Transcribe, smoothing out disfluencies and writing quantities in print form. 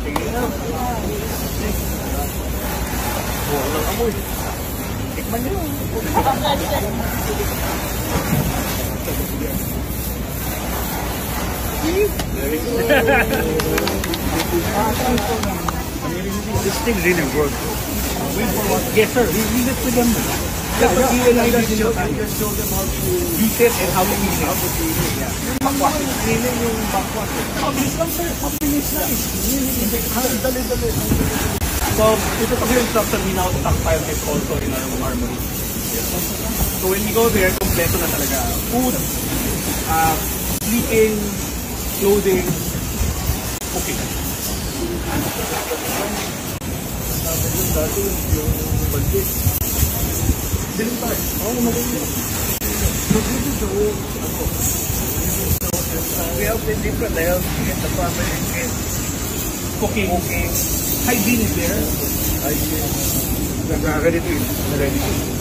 Sige na. Walang amoy. Tikman nyo. This thing really works. Yes, sir. We leave it to them. Yeah, but you and I just show them how to beat it and how to clean it. How to clean it, yeah. Yung backwash. Cleaning yung backwash. Mabilis lang, sir. Mabilis lang. Dali. So, ito pag yung instruction, we now stockpile it also in our armory. So when we go there, kompleto na talaga. Food, sleeping, clothing, okay. Yung dati, yung budget. Dilim pa rin. Oo, maganda. We have been different. I have to get the family and cooking. Hygiene is there. Hygiene. Ready to eat. Ready to eat.